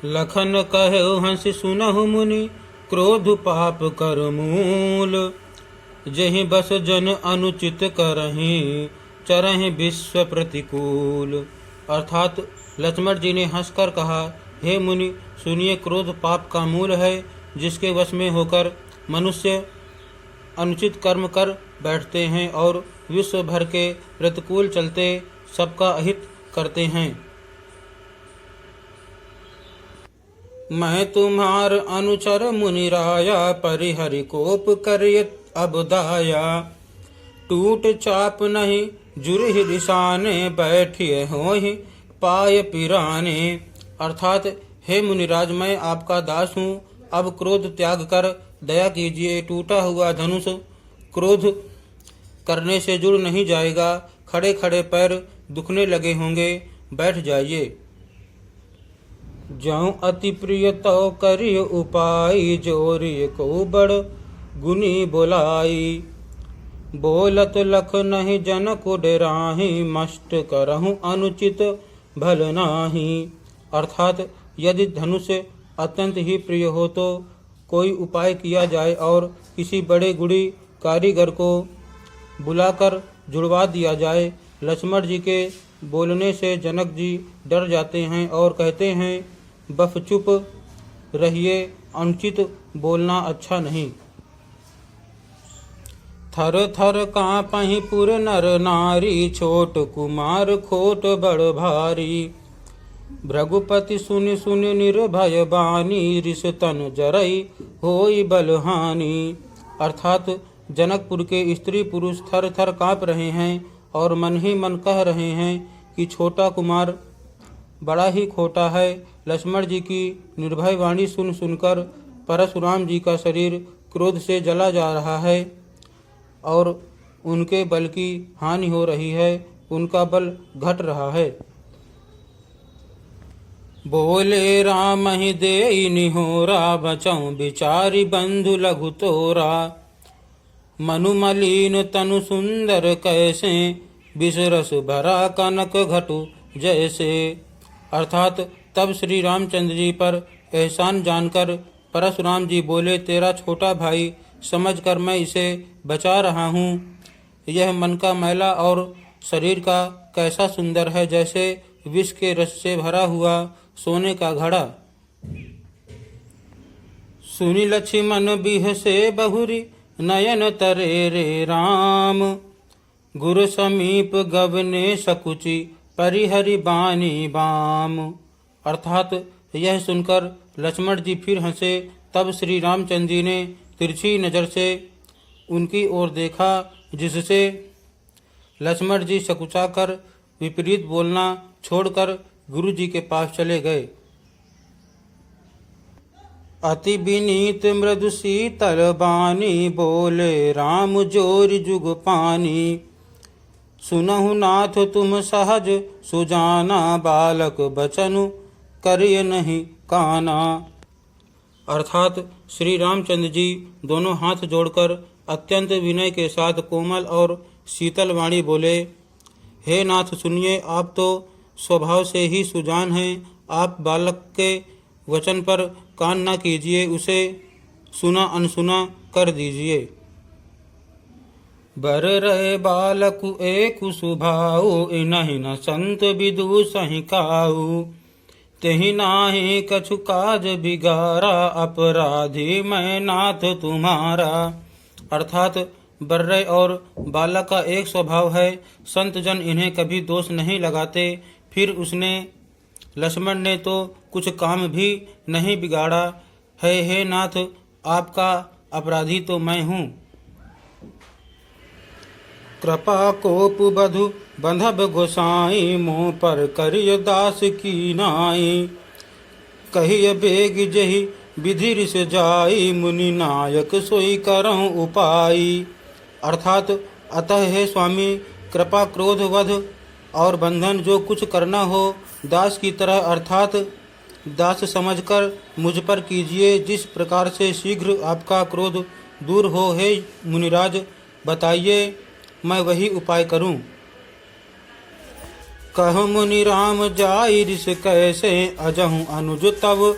लखन कहे हंस सुनहु मुनि, क्रोध पाप कर मूल। जहि बस जन अनुचित करहीं, चरहि विश्व प्रतिकूल। अर्थात लक्ष्मण जी ने हंसकर कहा, हे मुनि सुनिए, क्रोध पाप का मूल है, जिसके वश में होकर मनुष्य अनुचित कर्म कर बैठते हैं और विश्व भर के प्रतिकूल चलते सबका अहित करते हैं। मैं तुम्हार अनुचर मुनिराया, परिहरि कोप करियत अब दाया। टूट चाप नहीं जुरहि रिसाने, बैठिए होहि पाय पिराने। अर्थात हे मुनिराज, मैं आपका दास हूँ, अब क्रोध त्याग कर दया कीजिए। टूटा हुआ धनुष क्रोध करने से जुड़ नहीं जाएगा, खड़े खड़े पैर दुखने लगे होंगे, बैठ जाइए। जौं अति प्रिय तौ करिय उपाय, जोरिय को बड़ गुनी बोलाई। बोलत लख नहीं जनक डेराही, मष्ट करहूँ अनुचित भल नाही। अर्थात यदि धनुष अत्यंत ही प्रिय हो तो कोई उपाय किया जाए और किसी बड़े गुड़ी कारीगर को बुलाकर जुड़वा दिया जाए। लक्ष्मण जी के बोलने से जनक जी डर जाते हैं और कहते हैं, बफ चुप रहिए, अनुचित बोलना अच्छा नहीं। थर थर काँपहि पुर नर नारी, छोट कुमार खोट बड़ भारी। भृगुपति सुनि सुनि निर्भय बानी, रिस तन जरई होई बलहानि। अर्थात जनकपुर के स्त्री पुरुष थर थर काँप रहे हैं और मन ही मन कह रहे हैं कि छोटा कुमार बड़ा ही खोटा है। लक्ष्मण जी की निर्भय वाणी सुन सुनकर परशुराम जी का शरीर क्रोध से जला जा रहा है और उनके बल की हानि हो रही है, उनका बल घट रहा है। बोले राम ही देई निहोरा, बचऊं बिचारी बंधु लघु तोरा। मनु मलिन तनु सुंदर कैसे, बिसरस भरा कनक घटु जैसे। अर्थात तब श्री रामचंद्र जी पर एहसान जानकर परशुराम जी बोले, तेरा छोटा भाई समझकर मैं इसे बचा रहा हूँ। यह मन का मैला और शरीर का कैसा सुंदर है, जैसे विष के रस से भरा हुआ सोने का घड़ा। सुनि लक्ष्मण बिह से बहुरी, नयन तरे रे राम। गुरु समीप गवने सकुचि, परिहरि बानी बाम। अर्थात यह सुनकर लक्ष्मण जी फिर हंसे। तब श्री रामचंद्र जी ने तिरछी नज़र से उनकी ओर देखा, जिससे लक्ष्मण जी सकुचाकर विपरीत बोलना छोड़कर गुरु जी के पास चले गए। अति विनीत मृदु शीतल बानी, बोले राम जोरि जुग पानी। सुनहु नाथ तुम सहज सुजाना, बालक बचनु करिय नहीं काना। अर्थात श्री रामचंद्र जी दोनों हाथ जोड़कर अत्यंत विनय के साथ कोमल और शीतल वाणी बोले, हे नाथ सुनिए, आप तो स्वभाव से ही सुजान हैं, आप बालक के वचन पर कान न कीजिए, उसे सुना अनसुना कर दीजिए। बर रहे बालक एक सुभाऊ, इनहि न संत विदु सहि काऊ। तेहि नाहि कछु काज बिगारा, अपराधी मैं नाथ तुम्हारा। अर्थात बर्रे और बालक का एक स्वभाव है, संत जन इन्हें कभी दोष नहीं लगाते। फिर उसने लक्ष्मण ने तो कुछ काम भी नहीं बिगाड़ा है, हे नाथ आपका अपराधी तो मैं हूँ। कृपा कोप बधु बंधब गोसाई, मुँह पर करिय दास की नाई। कहिय बेग जहि विधि रिस जाई, मुनि नायक सोई करहु उपाई। अर्थात अतः हे स्वामी, कृपा क्रोध वध और बंधन जो कुछ करना हो दास की तरह अर्थात दास समझकर मुझ पर कीजिए। जिस प्रकार से शीघ्र आपका क्रोध दूर हो, हे मुनिराज बताइए, मैं वही उपाय करूं। कह मुनि राम जाई रिस कैसे, अजहु अनुज तव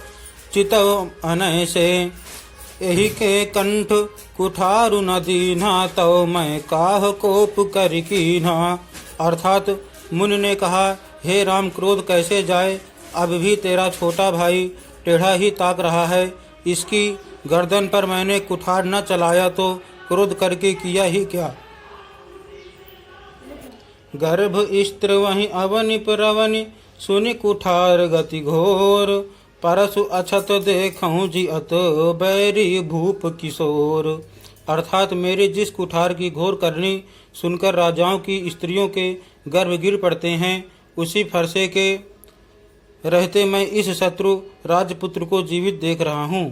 चितव अनैसे। एहि के कंठ कुठारु न दीन्हा, तव मैं काह कोप कर कीन्हा। अर्थात मुनि ने कहा, हे राम, क्रोध कैसे जाए, अब भी तेरा छोटा भाई टेढ़ा ही ताक रहा है। इसकी गर्दन पर मैंने कुठार न चलाया तो क्रोध करके किया ही क्या। गर्भ स्त्र वहीं अवनि परवनि, सुनि कुठार गति घोर। परसु अछत देखऊं जिअत, बैरी भूप किशोर। अर्थात मेरे जिस कुठार की घोर करनी सुनकर राजाओं की स्त्रियों के गर्भ गिर पड़ते हैं, उसी फरसे के रहते मैं इस शत्रु राजपुत्र को जीवित देख रहा हूँ।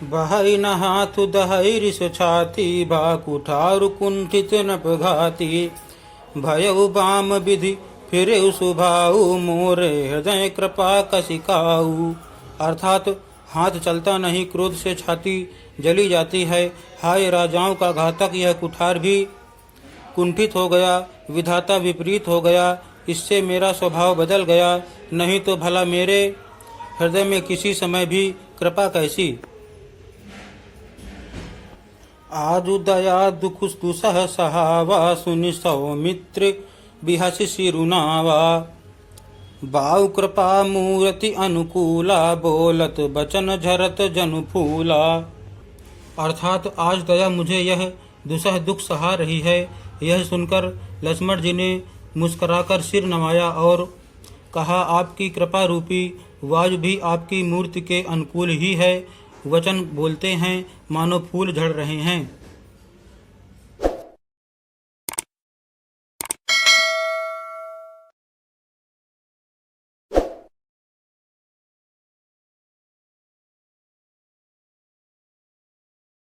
बहाई न हाथ दहाई रिस छाती, बा कुठारु कुंठित नपघाती। भयउ बाम विधि फिरे सुभाऊ, मोरे हृदय कृपा कसिकाऊ। अर्थात हाथ चलता नहीं, क्रोध से छाती जली जाती है। हाय राजाओं का घातक यह कुठार भी कुंठित हो गया, विधाता विपरीत हो गया, इससे मेरा स्वभाव बदल गया, नहीं तो भला मेरे हृदय में किसी समय भी कृपा कैसी। आजु दया दुख दुसह सहावा, सुनि सौमित्र बिहसि सिरुनावा। बाऊ कृपा मूर्ति अनुकूला, बोलत बचन झरत जनु फूला। अर्थात आज दया मुझे यह दुसह दुख सहा रही है। यह सुनकर लक्ष्मण जी ने मुस्कुराकर सिर नवाया और कहा, आपकी कृपा रूपी वायु भी आपकी मूर्ति के अनुकूल ही है। वचन बोलते हैं मानो फूल झड़ रहे हैं।